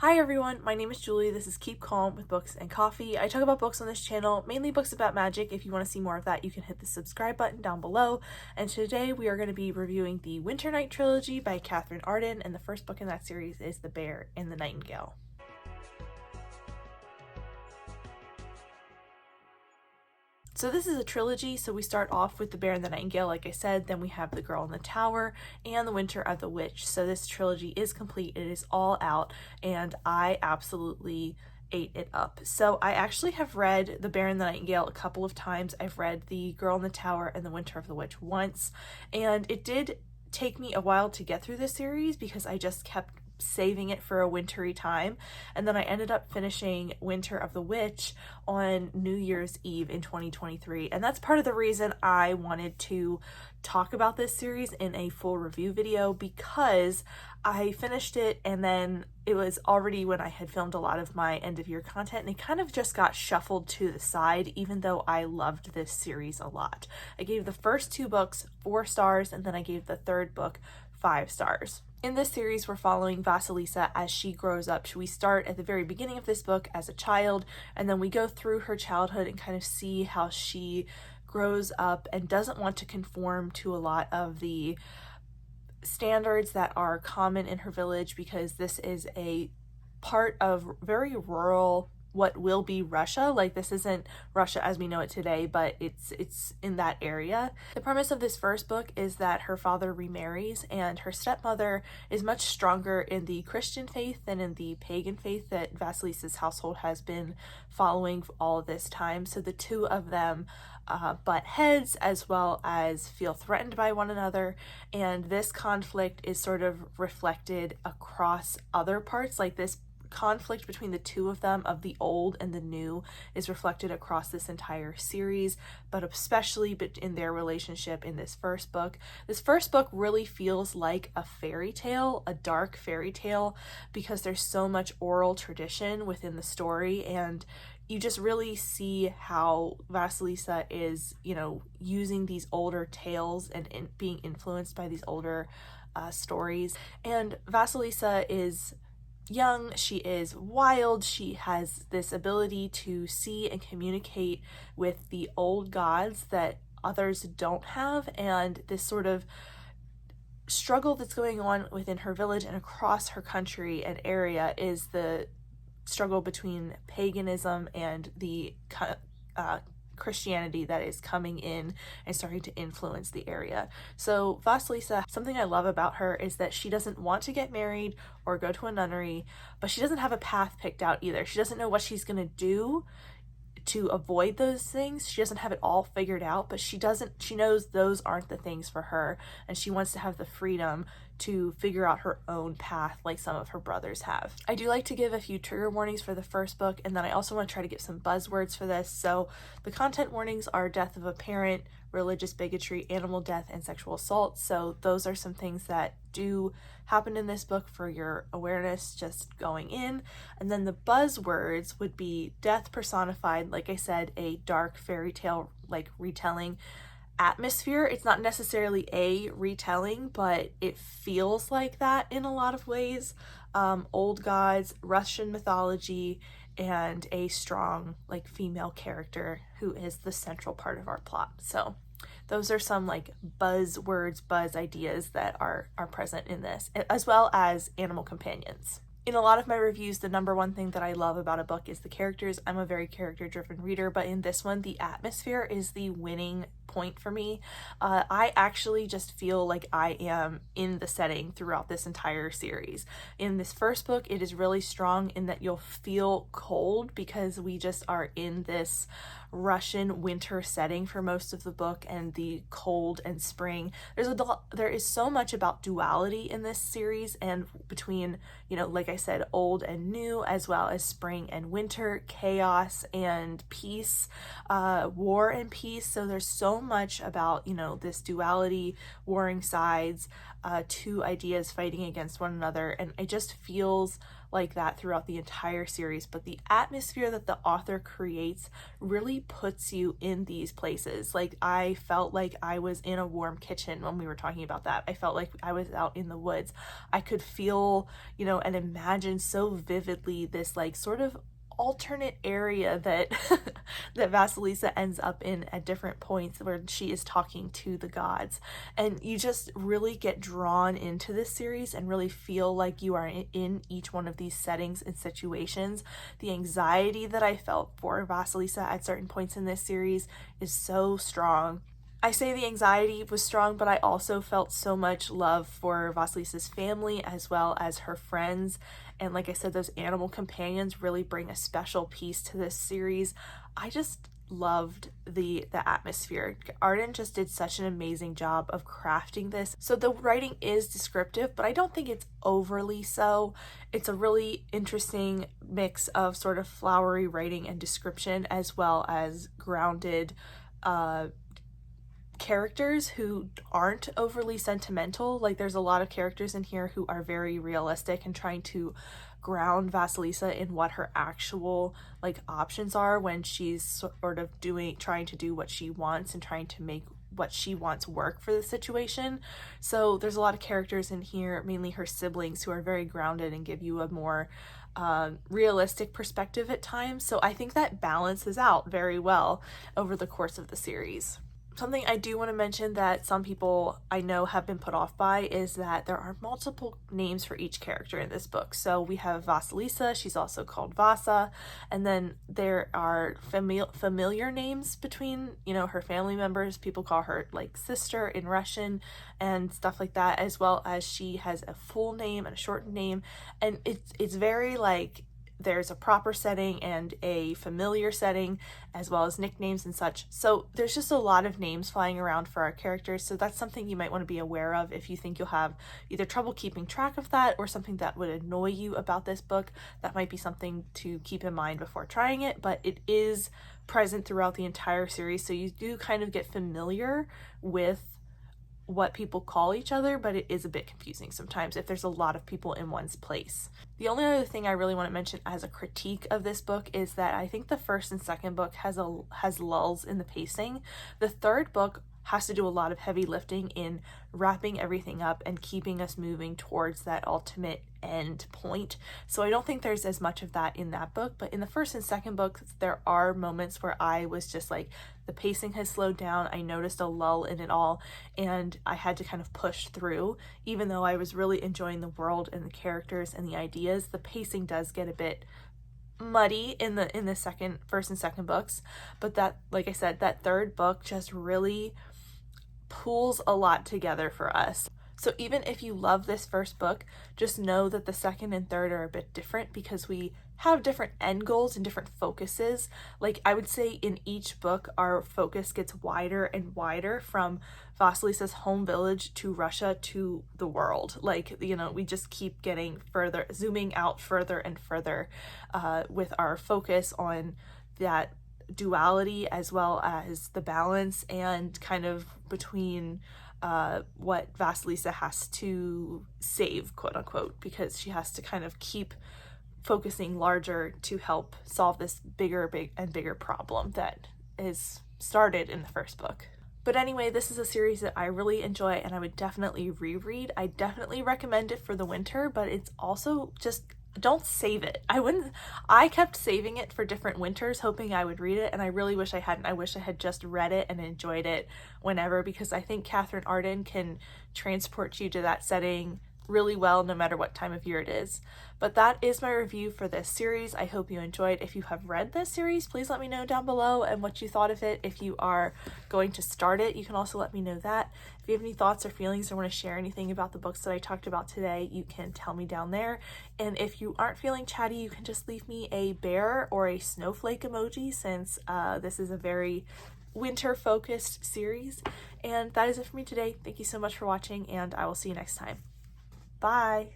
Hi everyone, my name is Julie. This is Keep Calm with Books and Coffee. I talk about books on this channel, mainly books about magic. If you want to see more of that, you can hit the subscribe button down below. And today we are going to be reviewing the Winternight Trilogy by Katherine Arden, and the first book in that series is The Bear and the Nightingale. So this is a trilogy, so we start off with The Bear and the Nightingale, like I said, then we have The Girl in the Tower and The Winter of the Witch. So this trilogy is complete, it is all out, and I absolutely ate it up. So I actually have read The Bear and the Nightingale a couple of times. I've read The Girl in the Tower and The Winter of the Witch once, and it did take me a while to get through this series because I just kept saving it for a wintry time, and then I ended up finishing Winter of the Witch on New Year's Eve in 2023, and that's part of the reason I wanted to talk about this series in a full review video, because I finished it and then it was already when I had filmed a lot of my end of year content, and it kind of just got shuffled to the side, even though I loved this series a lot. I gave the first two books 4 stars, and then I gave the third book 5 stars. In this series, we're following Vasilisa as she grows up. We start at the very beginning of this book as a child, and then we go through her childhood and kind of see how she grows up and doesn't want to conform to a lot of the standards that are common in her village, because this is a part of very rural, what will be Russia. Like, this isn't Russia as we know it today, but it's in that area. The premise of this first book is that her father remarries, and her stepmother is much stronger in the Christian faith than in the pagan faith that Vasilisa's household has been following all this time. So the two of them butt heads, as well as feel threatened by one another, and this conflict is sort of reflected across other parts. Like, this conflict between the two of them, of the old and the new, is reflected across this entire series, but especially in their relationship in this first book. This first book really feels like a fairy tale, a dark fairy tale, because there's so much oral tradition within the story, and you just really see how Vasilisa is, using these older tales and being influenced by these older stories. And Vasilisa is young, she is wild, she has this ability to see and communicate with the old gods that others don't have, and this sort of struggle that's going on within her village and across her country and area is the struggle between paganism and the Christianity that is coming in and starting to influence the area. So Vasilisa, something I love about her is that she doesn't want to get married or go to a nunnery, but she doesn't have a path picked out either. She doesn't know what she's gonna do to avoid those things. She doesn't have it all figured out, but she knows those aren't the things for her, and she wants to have the freedom to figure out her own path like some of her brothers have. I do like to give a few trigger warnings for the first book, and then I also want to try to give some buzzwords for this. So the content warnings are death of a parent, religious bigotry, animal death, and sexual assault. So those are some things that do happen in this book for your awareness just going in. And then the buzzwords would be death personified, like I said, a dark fairy tale like retelling atmosphere. It's not necessarily a retelling, but it feels like that in a lot of ways. Old gods, Russian mythology, and a strong like female character who is the central part of our plot. So those are some like buzzwords, buzz ideas that are present in this, as well as animal companions. In a lot of my reviews, the number one thing that I love about a book is the characters. I'm a very character-driven reader, but in this one, the atmosphere is the winning point for me. I actually just feel like I am in the setting throughout this entire series. In this first book, it is really strong in that you'll feel cold because we just are in this Russian winter setting for most of the book, and the cold and spring. There is so much about duality in this series, and between, like I said, old and new, as well as spring and winter, chaos and peace, war and peace. So there's so so much about, you know, this duality, warring sides, two ideas fighting against one another, and it just feels like that throughout the entire series. But the atmosphere that the author creates really puts you in these places. Like, I felt like I was in a warm kitchen when we were talking about that. I felt like I was out in the woods. I could feel, you know, and imagine so vividly this like sort of alternate area that that Vasilisa ends up in at different points where she is talking to the gods. And you just really get drawn into this series and really feel like you are in each one of these settings and situations. The anxiety that I felt for Vasilisa at certain points in this series is so strong. I say the anxiety was strong, but I also felt so much love for Vasilisa's family as well as her friends. And like I said, those animal companions really bring a special piece to this series. I just loved the atmosphere. Arden just did such an amazing job of crafting this. So the writing is descriptive, but I don't think it's overly so. It's a really interesting mix of sort of flowery writing and description as well as grounded characters who aren't overly sentimental. Like, there's a lot of characters in here who are very realistic and trying to ground Vasilisa in what her actual like options are when she's sort of trying to do what she wants and trying to make what she wants work for the situation. So there's a lot of characters in here, mainly her siblings, who are very grounded and give you a more realistic perspective at times. So I think that balances out very well over the course of the series. Something I do want to mention that some people I know have been put off by is that there are multiple names for each character in this book. So we have Vasilisa, she's also called Vasa, and then there are familiar names between, you know, her family members. People call her like sister in Russian and stuff like that, as well as she has a full name and a shortened name, and it's very like there's a proper setting and a familiar setting, as well as nicknames and such. So there's just a lot of names flying around for our characters. So that's something you might want to be aware of if you think you'll have either trouble keeping track of that or something that would annoy you about this book. That might be something to keep in mind before trying it, but it is present throughout the entire series. So you do kind of get familiar with what people call each other, but it is a bit confusing sometimes if there's a lot of people in one's place. The only other thing I really want to mention as a critique of this book is that I think the first and second book has lulls in the pacing. The third book has to do a lot of heavy lifting in wrapping everything up and keeping us moving towards that ultimate end point. So I don't think there's as much of that in that book, but in the first and second book, there are moments where I was just like, the pacing has slowed down. I noticed a lull in it all, and I had to kind of push through. Even though I was really enjoying the world and the characters and the ideas, the pacing does get a bit muddy in the first and second books. But that, like I said, that third book just really pulls a lot together for us. So even if you love this first book, just know that the second and third are a bit different because we have different end goals and different focuses. Like, I would say in each book, our focus gets wider and wider, from Vasilisa's home village to Russia to the world. Like, you know, we just keep getting further, zooming out further and further with our focus on that duality as well as the balance and kind of between what Vasilisa has to save, quote unquote, because she has to kind of keep focusing larger to help solve this bigger problem that is started in the first book. But anyway, this is a series that I really enjoy and I would definitely reread. I definitely recommend it for the winter, but it's also just, don't save it. I kept saving it for different winters, hoping I would read it, and I really wish I hadn't. I wish I had just read it and enjoyed it whenever, because I think Catherine Arden can transport you to that setting really well no matter what time of year it is. But that is my review for this series. I hope you enjoyed. If you have read this series, please let me know down below and what you thought of it. If you are going to start it, you can also let me know that. If you have any thoughts or feelings or want to share anything about the books that I talked about today, you can tell me down there. And if you aren't feeling chatty, you can just leave me a bear or a snowflake emoji, since this is a very winter focused series. And that is it for me today. Thank you so much for watching, and I will see you next time. Bye.